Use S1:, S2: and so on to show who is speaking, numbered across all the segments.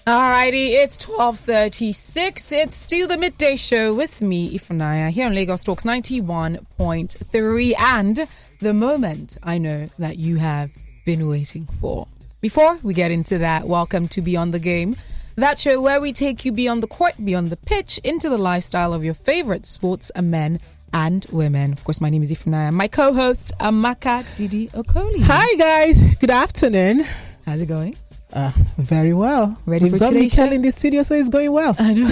S1: Alrighty, it's 12:36. It's still the midday show with me, Ify and Amaka, here on Lagos Talks 91.3, and the moment I know that you have been waiting for. Before we get into that, welcome to Beyond the Game, that show where we take you beyond the court, beyond the pitch, into the lifestyle of your favorite sports men and women. Of course, my name is Ify and Amaka. My co-host, Amaka Didi Okoli.
S2: Hi guys, good afternoon.
S1: How's it going?
S2: Very well.
S1: Ready for
S2: today's
S1: today's show?
S2: Mikel in the studio, so it's going well.
S1: I know.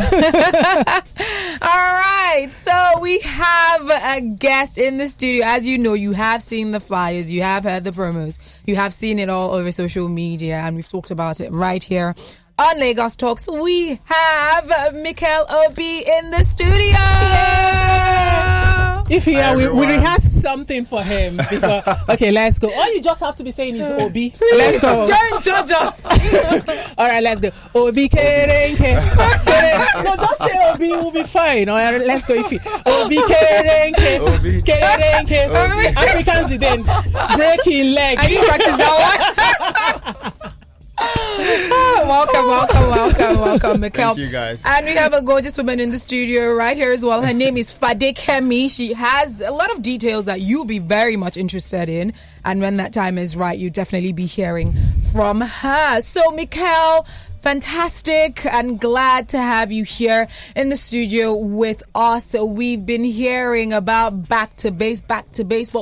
S1: All right. So we have a guest in the studio. As you know, you have seen the flyers, you have heard the promos, you have seen it all over social media, and we've talked about it right here on Lagos Talks. We have Mikel Obi in the studio.
S2: If we rehearsed something for him. Because, okay, let's go. All you just have to be saying is Obi. Let's go.
S1: Don't judge us.
S2: All right, let's go. Obi Kerenke. No, just say Obi, we'll be fine. All right, let's go. Ify. Obi Kerenke.
S3: Obi
S2: Kerenke. Africans then breaking leg.
S1: Are you practice that one? Welcome, Mikel.
S3: Thank you, guys.
S1: And we have a gorgeous woman in the studio right here as well. Her name is Fadekemi. She has a lot of details that you'll be very much interested in. And when that time is right, you'll definitely be hearing from her. So, Mikel, fantastic and glad to have you here in the studio with us. So we've been hearing about back to base, but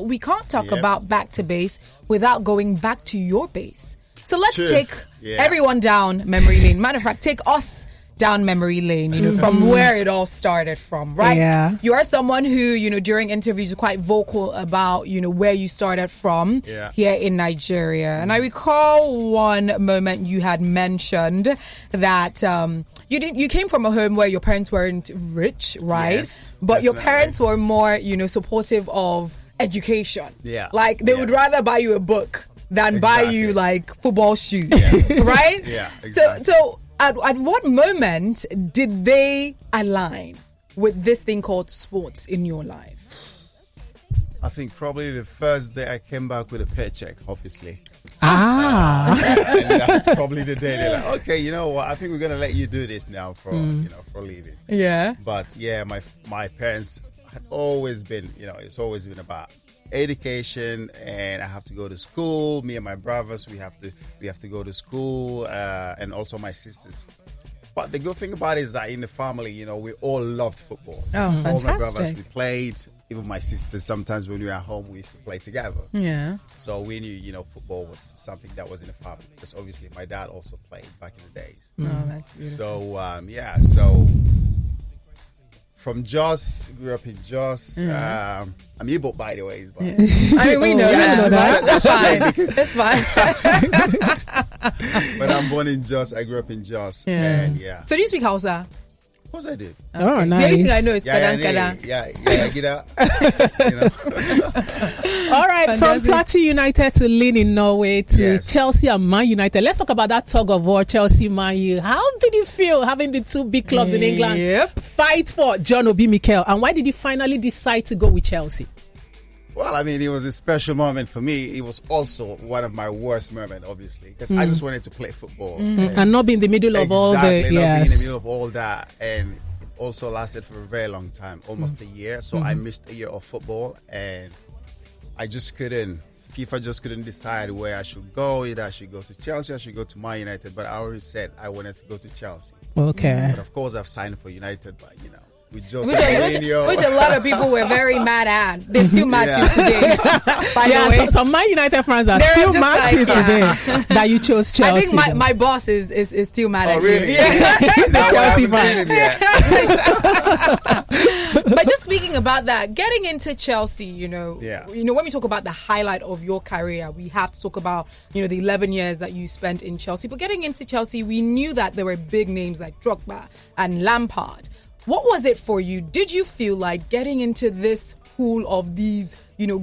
S1: we can't talk about back to base without going back to your base. So let's take everyone down memory lane. Matter of fact, take us down memory lane, from where it all started from, right?
S2: Yeah.
S1: You are someone who, during interviews, are quite vocal about, where you started from here in Nigeria. And I recall one moment you had mentioned that you came from a home where your parents weren't rich, right?
S3: Yes,
S1: but your
S3: definitely.
S1: parents were more, supportive of education.
S3: Yeah.
S1: Like they would rather buy you a book than buy you like football shoes, right?
S3: Yeah, exactly.
S1: So at what moment did they align with this thing called sports in your life?
S3: I think probably the first day I came back with a paycheck, obviously.
S2: Ah.
S3: And that's probably the day they're like, okay, you know what? I think we're gonna let you do this now for for a living.
S1: Yeah.
S3: But yeah, my parents had always been, it's always been about education, and I have to go to school. Me and my brothers, we have to go to school, and also my sisters. But the good thing about it is that in the family, we all loved football.
S1: Oh,
S3: all
S1: fantastic.
S3: my brothers, we played. Even my sisters, sometimes when we were at home, we used to play together.
S1: Yeah.
S3: So we knew, football was something that was in the family. Because obviously my dad also played back in the days.
S1: Oh, that's beautiful.
S3: So, so from Jos, grew up in Jos. I'm Igbo, by the way. But
S1: I mean, we know that. That's fine.
S3: but I'm born in Jos. I grew up in Jos.
S1: Yeah.
S3: And
S1: So do you speak Hausa?
S3: Of course I did.
S2: Oh, nice.
S1: The only thing I know is
S3: Yeah,
S1: kadang.
S3: get out.
S2: All right, from
S1: Fantastic.
S2: Plateau United to Lille in Norway to
S3: Yes.
S2: Chelsea and Man United. Let's talk about that tug of war, Chelsea, Man U. How did you feel having the two big clubs in England fight for John Obi Mikel? And why did you finally decide to go with Chelsea?
S3: Well, I mean, it was a special moment for me. It was also one of my worst moments, obviously, because I just wanted to play football.
S2: And not be in the middle of all the...
S3: Not being in the
S2: Yes.
S3: middle of all that. And it also lasted for a very long time, almost a year. So I missed a year of football, and I just couldn't. FIFA just couldn't decide where I should go. Either I should go to Chelsea, I should go to Man United. But I already said I wanted to go to Chelsea.
S2: Okay.
S3: But of course, I've signed for United, but with Jose
S1: Which a lot of people were very mad at. They're still mad till today. By the way.
S2: Some Man United fans are
S1: They're
S2: still
S1: just
S2: mad
S1: like,
S2: till today that you chose Chelsea.
S1: I think my boss is still mad at
S3: really?
S1: you. Yeah.
S2: He's a Chelsea fan.
S1: But just speaking about that, getting into Chelsea, when we talk about the highlight of your career, we have to talk about, the 11 years that you spent in Chelsea. But getting into Chelsea, we knew that there were big names like Drogba and Lampard. What was it for you? Did you feel like getting into this pool of these,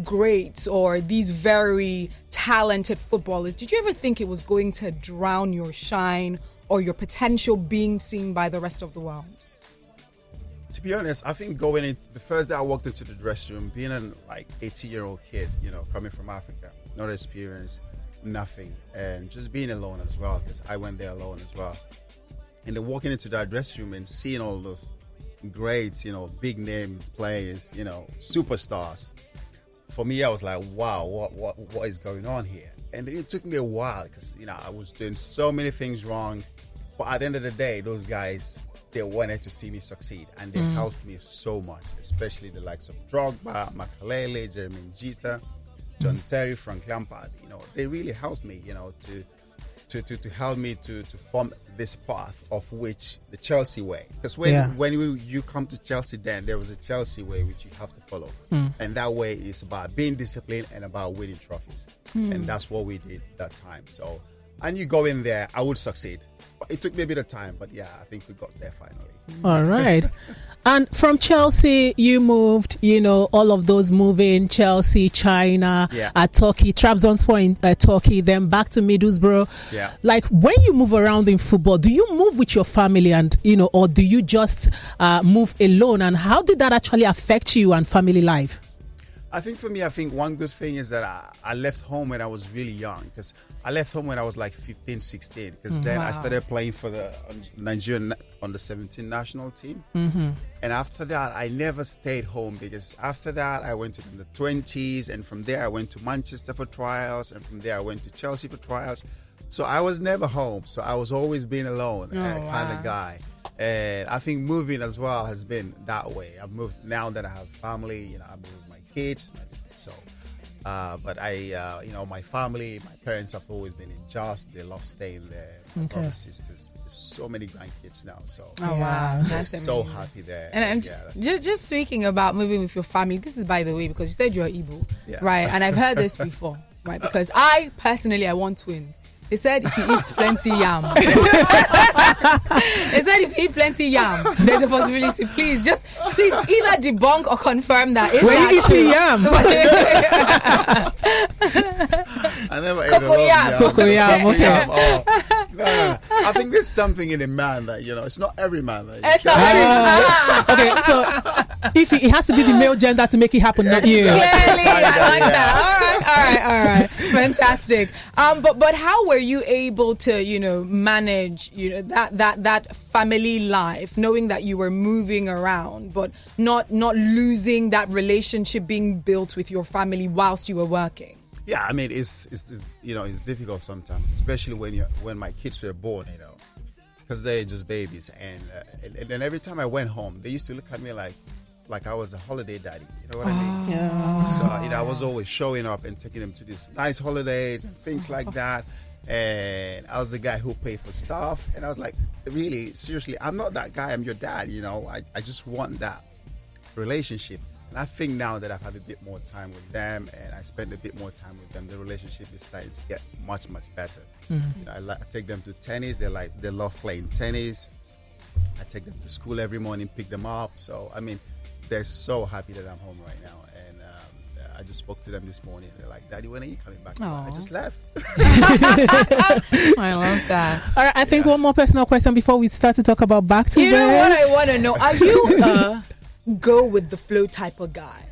S1: greats or these very talented footballers? Did you ever think it was going to drown your shine or your potential being seen by the rest of the world?
S3: To be honest, I think going in the first day I walked into the dressing room, being an 18-year-old kid, coming from Africa, not experienced, nothing, and just being alone as well, because I went there alone as well. And then walking into that dressing room and seeing all those great, big name players, superstars. For me, I was like, wow, what is going on here? And it took me a while because, I was doing so many things wrong. But at the end of the day, those guys, they wanted to see me succeed. And they helped me so much, especially the likes of Drogba, Makalele, Jeremy Njita, John Terry, Frank Lampard. They really helped me, to help me to form this path of which the Chelsea way. Because when you come to Chelsea, then there was a Chelsea way which you have to follow. And that way is about being disciplined and about winning trophies. And that's what we did that time. So, and you go in there, I would succeed. But it took me a bit of time, but yeah, I think we got there finally.
S2: All right. And from Chelsea, you moved, all of those moving, Chelsea, China, Turkey, Trabzonspor in Turkey, then back to Middlesbrough.
S3: Yeah.
S2: Like, when you move around in football, do you move with your family and, or do you just move alone? And how did that actually affect you and family life?
S3: I think for me, one good thing is that I left home when I was really young, because I left home when I was like 15, 16, because then I started playing for the Nigerian under 17 national team. And after that, I never stayed home, because after that, I went to the 20s, and from there, I went to Manchester for trials, and from there, I went to Chelsea for trials. So I was never home. So I was always being alone, kind of guy. And I think moving as well has been that way. I've moved now that I have family, I moved with my kids. So, but my family, my parents have always been in Jos. They love staying there. My brothers, sisters. There's so many grandkids now. So,
S1: wow,
S3: that's so happy there.
S1: And just speaking about moving with your family, this is by the way, because you said you're Igbo, right? And I've heard this before, right? Because I want twins. They said if you eat plenty yam. They said if you eat plenty yam, there's a possibility. Please either debunk or confirm that.
S2: When you eat yam.
S3: I never ate a lot of yam.
S2: Cocoyam, okay.
S3: No. I think there's something in a man that, it's not every man that
S2: okay, so if it has to be the male gender to make it happen, not you.
S1: Clearly, I like that. All right. Fantastic. But how were you able to, manage, that family life, knowing that you were moving around, but not losing that relationship being built with your family whilst you were working?
S3: Yeah, I mean, it's difficult sometimes, especially when my kids were born, because they're just babies, and every time I went home, they used to look at me like I was a holiday daddy. You know what I mean?
S2: Yeah.
S3: So I was always showing up and taking them to these nice holidays and things like that. And I was the guy who paid for stuff. And I was like, really, seriously, I'm not that guy. I'm your dad. I just want that relationship. And I think now that I've had a bit more time with them and I spend a bit more time with them, the relationship is starting to get much, much better. I take them to tennis. They love playing tennis. I take them to school every morning, pick them up. So, I mean, they're so happy that I'm home right now. And I just spoke to them this morning. They're like, Daddy, when are you coming back? I just left.
S1: I love that.
S2: All right, I think one more personal question before we start to talk about back to
S1: You know what I want to know? Are you go with the flow type of guy?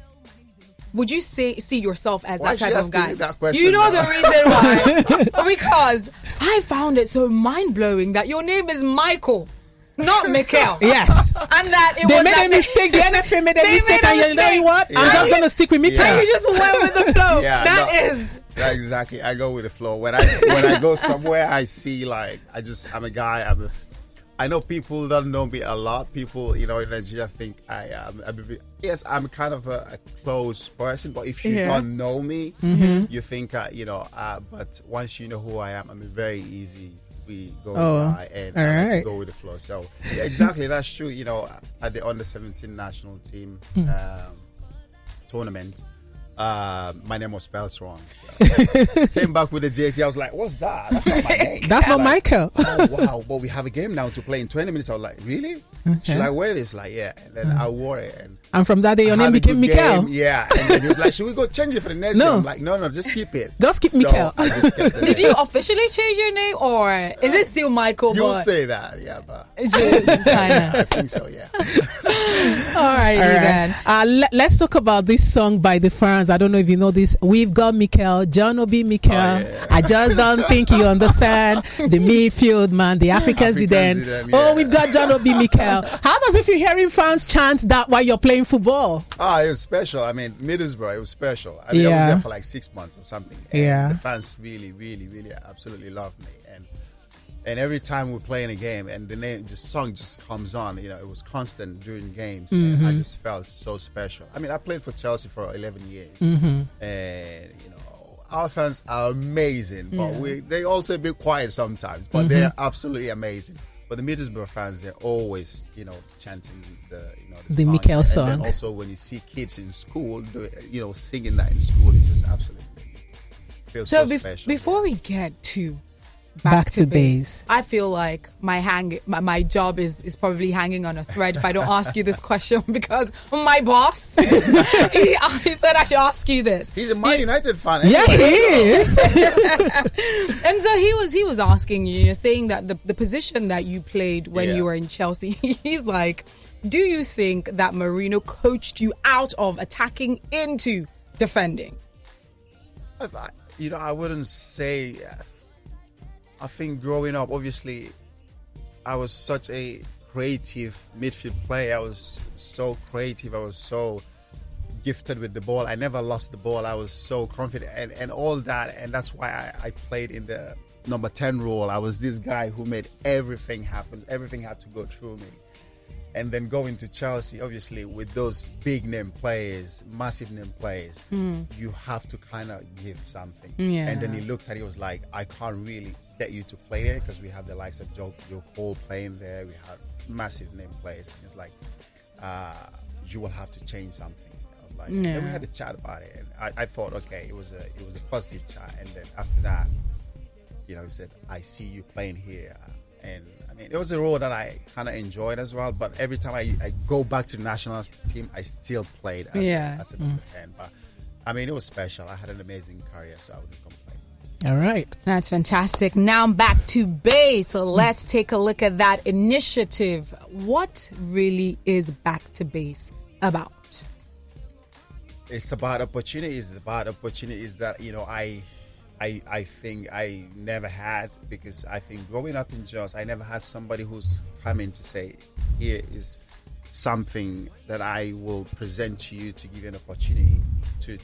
S1: Would you see yourself as that type of guy? You know the reason why? Because I found it so mind-blowing that your name is Michael, not Mikel.
S2: Yes.
S1: And that
S2: they made a mistake. The NFA made a mistake. And you know what? I'm just going to stick with Mikel.
S1: And you just went with the flow.
S3: Yeah, exactly. I go with the flow. When I go somewhere, I see I'm a guy. I know people don't know me a lot. People, in Nigeria think I'm kind of a close person. But if you don't know me, you think, but once you know who I am, I'm a very easy, free go guy, and I like to go with the flow. So, yeah, exactly, that's true. At the under 17 national team tournament, my name was spelled wrong. So came back with the JC. I was like, "What's that? That's not my name.
S2: That's not Michael."
S3: Oh wow! But we have a game now to play in 20 minutes. I was like, "Really?" should I wear this? Like, yeah. And then I wore it.
S2: And from that day, your name became Mikel.
S3: Yeah. And then he was like, should we go change it for the next game? I'm like, no, just keep it.
S2: Just keep Mikel.
S1: Did you officially change your name, or is it still Michael?
S3: You'll say that, yeah, but
S1: I
S3: think so, yeah.
S1: All right, then.
S2: Let's talk about this song by the fans. I don't know if you know this. We've got Mikel, John Obi Mikel. Yeah. I just don't think you understand the midfield man, the African Zidane. Yeah. Oh, we've got John Obi Mikel. How does it feel hearing fans chant that while you're playing football?
S3: It was special. I mean, Middlesbrough, it was special. I mean, I was there for like 6 months or something. And the fans really, really, really absolutely loved me. And every time we play in a game and the song just comes on, it was constant during games. And I just felt so special. I mean, I played for Chelsea for 11 years. And, our fans are amazing. But they also a bit quiet sometimes. But they're absolutely amazing. But the Middlesbrough fans, they're always, chanting the
S2: Mikel song.
S3: And then also when you see kids in school, singing that in school, it just absolutely feels so special.
S1: Before we get to
S2: back to base,
S1: I feel like my job is probably hanging on a thread if I don't ask you this question, because my boss he said I should ask you this.
S3: He's a Man United fan.
S2: Yes, he
S1: is. And so he was asking you, saying that the position that you played when you were in Chelsea, he's like, do you think that Mourinho coached you out of attacking into defending?
S3: I wouldn't say. I think growing up, obviously, I was such a creative midfield player. I was so creative. I was so gifted with the ball. I never lost the ball. I was so confident and all that. And that's why I played in the number 10 role. I was this guy who made everything happen. Everything had to go through me. And then going to Chelsea, obviously, with those big name players, massive name players, you have to kind of give something. Yeah. And then he looked at it, he was like, I can't really get you to play there because we have the likes of Joe Cole playing there. We have massive name players. And it's like, you will have to change something. I was like, and we had a chat about it. And I thought, okay, it was a positive chat. And then after that, he said, I see you playing here. And I mean, it was a role that I kind of enjoyed as well. But every time I go back to the national team, I still played as a number 10. But I mean, it was special. I had an amazing career, so I wouldn't complain.
S2: All right.
S1: That's fantastic. Now I'm back to base. So let's take a look at that initiative. What really is Back to Base about?
S3: It's about opportunities. It's about opportunities that, I think I never had, because I think growing up in Jos, I never had somebody who's coming to say, here is something that I will present to you to give you an opportunity to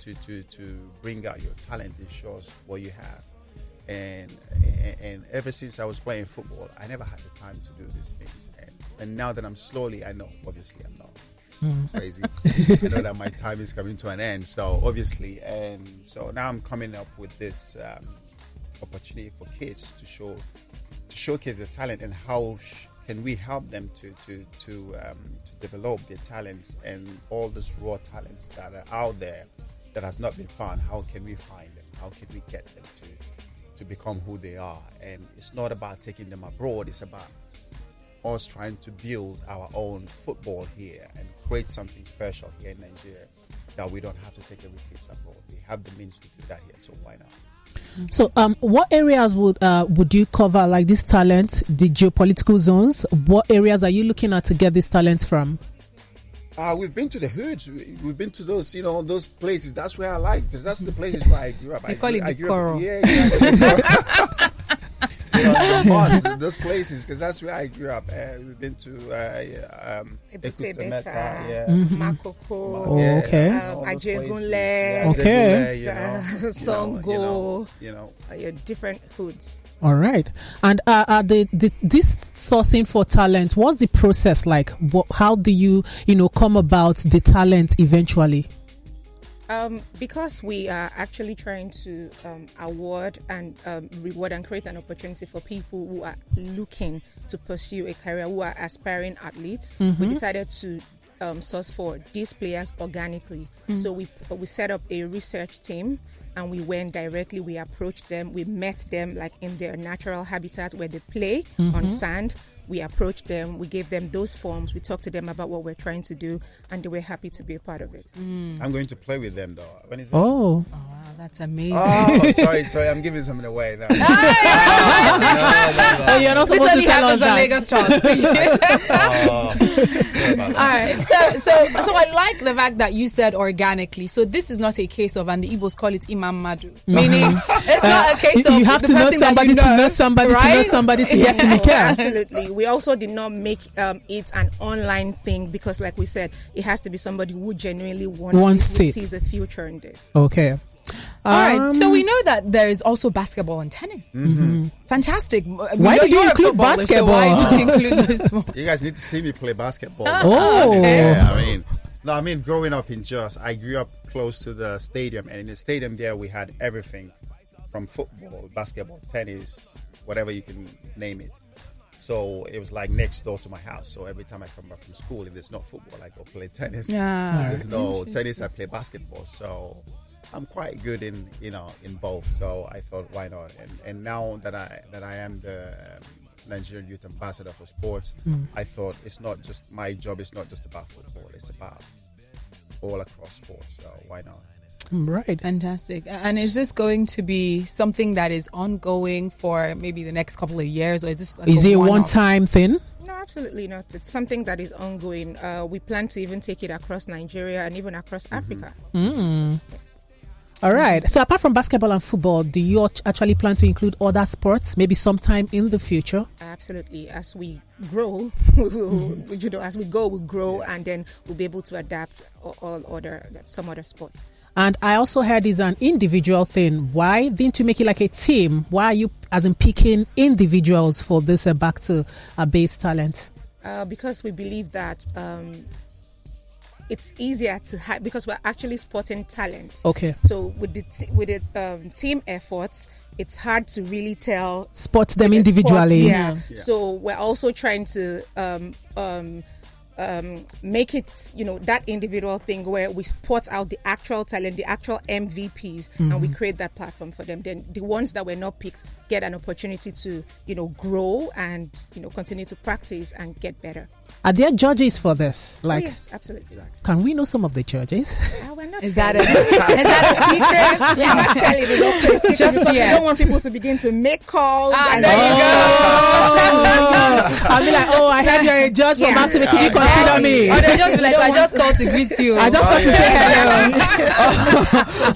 S3: bring out your talent and show us what you have. And ever since I was playing football, I never had the time to do these things. And now that I know, obviously I'm not crazy. I know that my time is coming to an end. So obviously, and so now I'm coming up with this opportunity for kids to showcase their talent, and how can we help them to develop their talents, and all those raw talents that are out there that has not been found. How can we find them? How can we get them to become who they are? And it's not about taking them abroad. It's about us trying to build our own football here and create something special here in Nigeria, that we don't have to take every kids abroad. We have the means to do that here, so why not?
S2: So what areas would you cover, like this talent, the geopolitical zones? What areas are you looking at to get these talents from?
S3: We've been to the hoods. We've been to those, those places. That's where I like, because that's the places where I grew up.
S1: They call it the coral.
S3: Yeah, exactly. The malls, those places, because that's where I grew up. We've been to
S4: Makoko,
S2: Ajegunle,
S4: Songo, your different hoods.
S2: All right. And this sourcing for talent, what's the process like? How do you come about the talent eventually?
S4: Because we are actually trying to award and reward and create an opportunity for people who are looking to pursue a career, who are aspiring athletes, we decided to source for these players organically. So we set up a research team, and we went directly, we approached them, we met them like in their natural habitat where they play on sand. we approached them, we gave them those forms, we talked to them about what we're trying to do, and they were happy to be a part of it.
S3: I'm going to play with them though. When is it?
S1: Oh, wow, that's amazing.
S3: Oh, sorry, I'm giving something away now.
S2: Oh, you're not supposed to tell us that.
S1: Lagos Talks. All right, so I like the fact that you said organically. So this is not a case of, and the Igbos call it Imam Madu, meaning it's not a case of
S2: you have to know somebody to know somebody to know somebody to get to Mikel.
S4: Absolutely. We also did not make it an online thing because, like we said, it has to be somebody who genuinely wants it, who sees a future in this.
S2: Okay.
S1: All right. So we know that there is also basketball and tennis. Fantastic.
S2: Why did you include basketball?
S1: So why did you include those sports?
S3: You guys need to see me play basketball.
S2: Okay.
S3: Yeah, I mean, growing up in Jos, I grew up close to the stadium, and in the stadium there we had everything from football, basketball, tennis, whatever you can name it. So it was like next door to my house. So every time I come back from school, if there's not football, I go play tennis.
S1: Yeah.
S3: If there's no tennis, I play basketball. So I'm quite good in both. So I thought, why not? And now that I am the Nigerian Youth Ambassador for Sports, I thought it's not just my job. It's not just about football. It's about all across sports. So why not?
S2: Right.
S1: Fantastic. And is this going to be something that is ongoing for maybe the next couple of years, or is this
S2: is it a one-time thing?
S4: No, absolutely not. It's something that is ongoing. We plan to even take it across Nigeria and even across Africa.
S2: All right. So apart from basketball and football, do you actually plan to include other sports maybe sometime in the future?
S4: Absolutely. As we grow, as we go, we'll grow, and then we'll be able to adapt some other sports.
S2: And I also heard it's an individual thing. Why didn't you make it like a team? Why are you, as in, picking individuals for this back to a base talent?
S4: Because we believe that it's easier to have, because we're actually sporting talent.
S2: Okay.
S4: So with the team efforts, it's hard to really tell.
S2: Spot them individually.
S4: Yeah. So we're also trying to make it, that individual thing where we spot out the actual talent, the actual MVPs, and we create that platform for them. Then the ones that were not picked get an opportunity to, grow and, continue to practice and get better.
S2: Are there judges for this?
S4: Yes, absolutely.
S2: Can we know some of the judges?
S4: We're not
S1: is that a secret?
S4: Yeah, I'm not telling you. It's also a secret
S1: Just
S4: because
S1: yet.
S4: we don't want people to begin to make calls.
S1: And there you go.
S2: I'll be like, I heard you're a judge from Activity. Can you consider me?
S1: Or they'll just be like, I just called to greet you.
S2: I just called to say hello.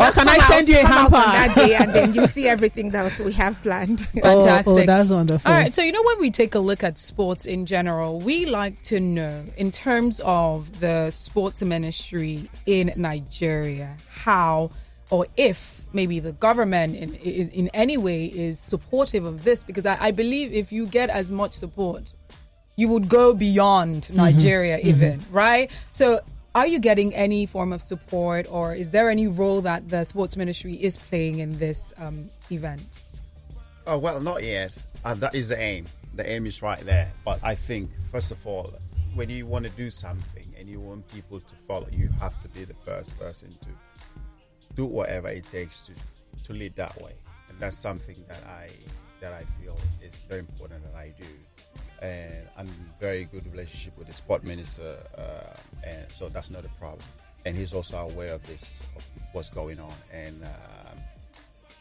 S2: Or can I send you a hamper?
S4: On that day, and then you see everything that we have planned.
S1: Fantastic.
S2: Oh, that's wonderful.
S1: All right, so when we take a look at sports in general, we like to know, in terms of the sports ministry in Nigeria, how or if maybe the government in any way is supportive of this, because I believe if you get as much support, you would go beyond Nigeria even, right? So are you getting any form of support, or is there any role that the sports ministry is playing in this event?
S3: Oh, well, not yet. That is the aim. The aim is right there. But I think, first of all, when you want to do something and you want people to follow, you have to be the first person to do whatever it takes to lead that way. And that's something that I feel is very important that I do. And I'm in very good relationship with the sport minister, and so that's not a problem. And he's also aware of this, of what's going on.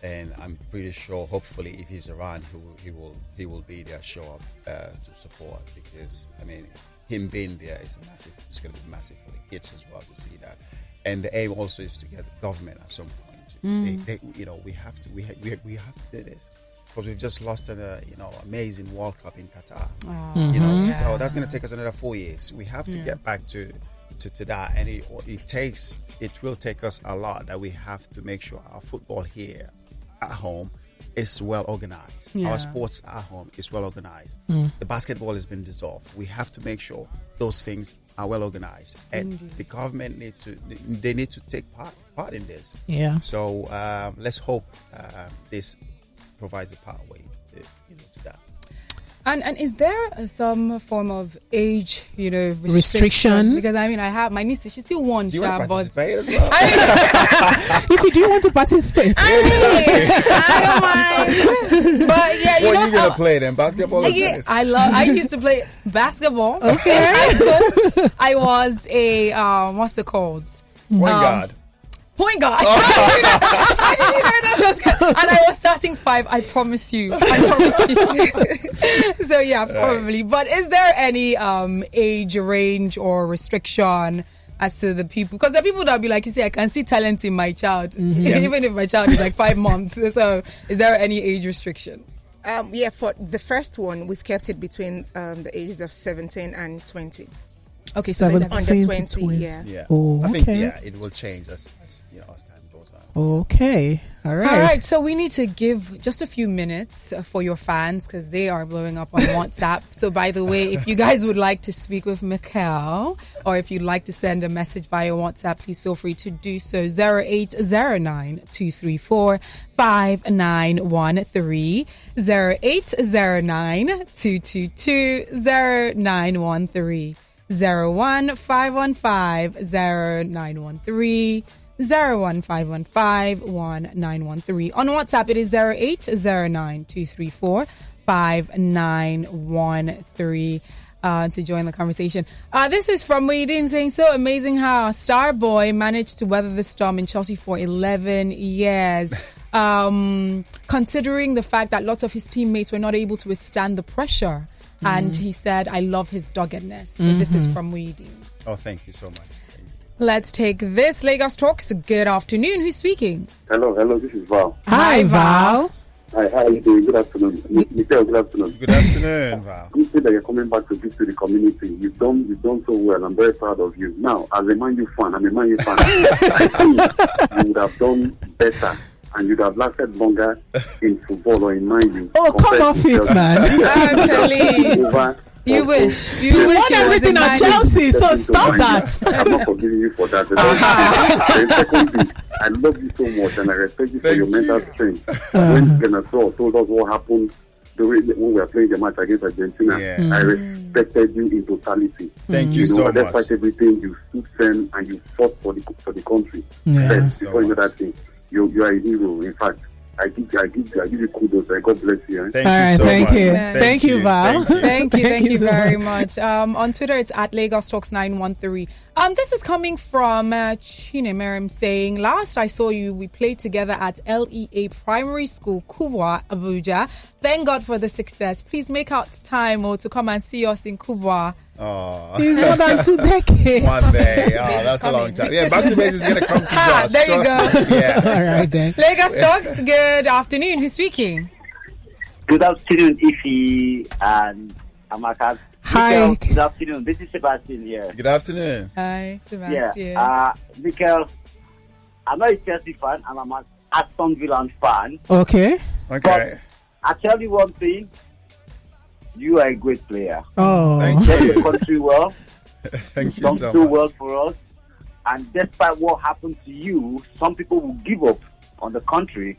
S3: And I'm pretty sure, hopefully, if he's around, he will be there, show up to support. Because him being there is massive. It's going to be massive for the kids as well to see that. And the aim also is to get the government at some point. We have to do this, because we've just lost an amazing World Cup in Qatar. So that's going to take us another 4 years. We have to get back to that, and it will take us a lot. That we have to make sure our football here at home is well organized. Our sports at home is well organized. The basketball has been dissolved. We have to make sure those things are well organized, and the government need to take part in this.
S2: Yeah.
S3: So let's hope this provides a pathway to that.
S1: And is there some form of age,
S2: restriction?
S1: Because I have my niece. She's still one.
S3: Do you want to
S1: but
S3: participate as well?
S2: If you do want to participate,
S1: I don't mind. But yeah,
S3: What are you gonna play then? Basketball or tennis?
S1: I used to play basketball.
S2: Okay.
S1: In high school, I was a what's it called? Point guard. I didn't know that was good. And I was starting 5. I promise you. So yeah, probably. Right. But is there any age range or restriction as to the people? Because there are people that will be like, you see, I can see talent in my child, even if my child is like 5 months. So is there any age restriction?
S4: For the first one, we've kept it between the ages of 17 and 20.
S1: Okay, so
S4: it's under 20.
S3: Yeah.
S2: Oh,
S3: I
S2: okay.
S3: think it will change as time goes on.
S2: Okay. All right.
S1: All right. So we need to give just a few minutes for your fans because they are blowing up on WhatsApp. So by the way, if you guys would like to speak with Mikel or if you'd like to send a message via WhatsApp, please feel free to do so. 0809 234 5913 0809 222 0913 01515 0913 01515 1913. On WhatsApp, it is 0809 234 5913 to join the conversation. This is from Muhyiddin saying, so amazing how Starboy managed to weather the storm in Chelsea for 11 years. Considering the fact that lots of his teammates were not able to withstand the pressure. And he said, I love his doggedness. So this is from Muhyiddin.
S3: Oh, thank you so much.
S1: Let's take this. Lagos Talks. Good afternoon. Who's speaking?
S5: Hello. This is Val.
S1: Hi, Val.
S5: Hi, how are you doing? Good afternoon. Mikel, good afternoon.
S3: Good afternoon, Val.
S5: You said that you're coming back to give to the community. You've done so well. I'm very proud of you. Now, as a Man U fan, I think you would have done better. And you'd have lasted longer in football or in Man U.
S2: Oh, come off it, man.
S1: You wish. You
S2: won
S1: wish
S2: everything at Chelsea, so stop that.
S5: I'm not forgiving you for that. And secondly, I love you so much and I respect you for your mental strength. When Genator told us what happened when we were playing the match against Argentina, I respected you in totality.
S3: Thank you so much.
S5: Despite everything, you stood firm and you fought for the country. Before you know that thing. You are a hero. In fact, I give you kudos. God bless you.
S3: Thank you so much.
S2: Thank you, Val.
S1: Thank you very much. On Twitter, it's at Lagos Talks 913. This is coming from Chinemerim saying, last I saw you, we played together at LEA Primary School, Kubwa, Abuja. Thank God for the success. Please make out time to come and see us in Kubwa.
S3: Oh,
S2: it's more than 2 decades.
S3: One day. Oh, that's a long time. Yeah, Back to Base is going to come to us.
S1: There you go.
S3: Yeah.
S2: All right, then.
S1: Lagos Talks, good afternoon. Who's speaking?
S6: Good afternoon, Ify and Amaka.
S2: Hi.
S6: Mikel, good afternoon. This is Sebastian here.
S3: Good afternoon.
S1: Hi, Sebastian.
S6: Yeah. Mikel, I'm not a Chelsea fan. I'm an Aston Villa fan.
S2: Okay.
S6: But I tell you one thing. You are a great player.
S2: Oh,
S3: thank
S6: you.
S3: you.
S6: The country well.
S3: Thank you
S6: You've
S3: so
S6: done
S3: much.
S6: well for us. And despite what happened to you, some people will give up on the country,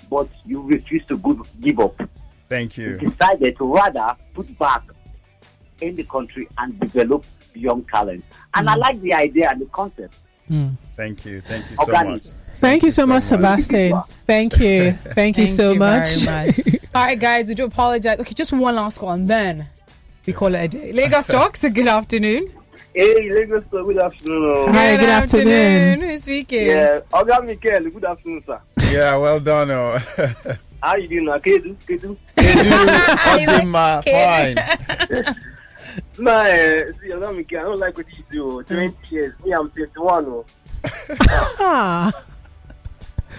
S6: but you refuse to give up.
S3: Thank you.
S6: You decided to rather put back in the country and develop young talent. And I like the idea and the concept.
S3: Thank you. Thank you so much.
S2: Thank you so much, Sebastian. Thank you. Thank you so much.
S1: Very much. All right, guys, we do apologize. Okay, just one last call and then we call it a day. Lagos Talks, good afternoon.
S6: Hey, Lagos Talks, good afternoon.
S2: Hi, good afternoon.
S1: Who's speaking?
S6: Yeah, Oga Mikel, good afternoon, sir.
S3: Yeah, well done.
S6: How you doing now? Kedu?
S3: Fine.
S6: Nah, see, Oga Mikel, I don't like what you do. 20 years. Me, I'm 21.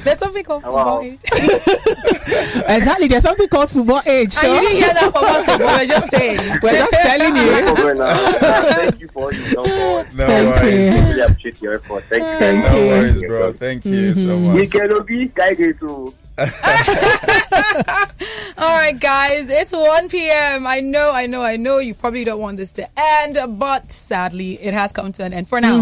S1: There's something called football age.
S2: Exactly, there's something called football age. So.
S1: And you didn't hear that from us, but we're just saying.
S2: We're just telling you.
S6: Thank you for all you've done for us.
S3: No worries.
S6: I really appreciate your effort. Thank you.
S3: No worries, bro. Thank you so much.
S6: Mikel Obi, too.
S1: All right, guys, it's 1 p.m. I know you probably don't want this to end, but sadly it has come to an end for now.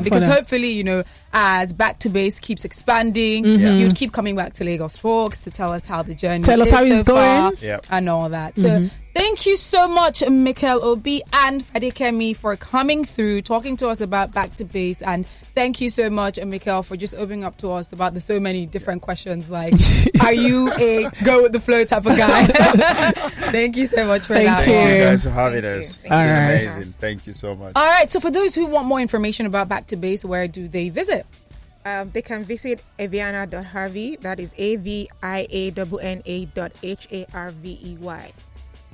S1: Because hopefully, as Back to Base keeps expanding, you'd keep coming back to Lagos Talks to tell us how the journey
S2: tell us how it's going
S1: and all that. So Thank you so much, Mikel Obi and Fadikemi, for coming through, talking to us about Back to Base. And thank you so much, Mikel, for just opening up to us about the so many different questions. Like, are you a go with the flow type of guy? Thank you so much for that.
S3: Thank you guys for having us. It's
S2: All right.
S3: amazing. Thank you so much.
S1: All right. So for those who want more information about Back to Base, where do they visit?
S4: They can visit aviana.harvey. That is aviana.harvey.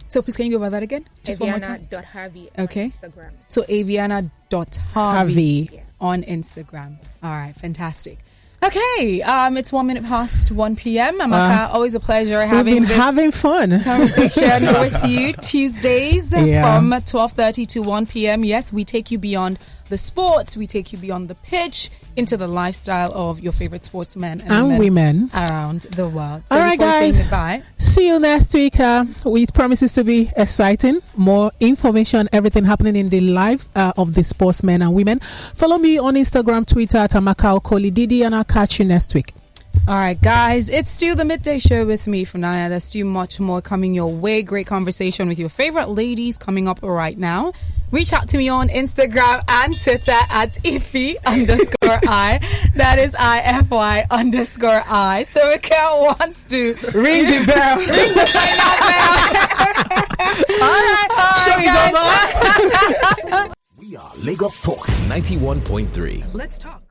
S1: So please, can you go over that again? Just one more time.
S4: Aviana.harvey
S1: Okay.
S4: on Instagram.
S1: So aviana.harvey on Instagram. All right, fantastic. Okay, it's 1 minute past 1 p.m. Amaka, always a pleasure having this
S2: having fun
S1: conversation with you Tuesdays from 12:30 to 1 p.m. Yes, we take you beyond the sports, we take you beyond the pitch into the lifestyle of your favorite sportsmen and women around the world. So
S2: all right, guys,
S1: goodbye,
S2: see you next week. It promises to be exciting. More information, everything happening in the life of the sportsmen and women. Follow me on Instagram, Twitter at Amaka Okoli Didi, and I'll catch you next week.
S1: All right, guys, it's still the midday show with me, Funaya. There's still much more coming your way. Great conversation with your favorite ladies coming up right now. Reach out to me on Instagram and Twitter at Ify_I. That is IFY_I. So Mikel wants to
S2: Ring the bell.
S1: Ring the All right,
S2: show is over.
S7: We are Lagos Talks 91.3.
S1: Let's talk.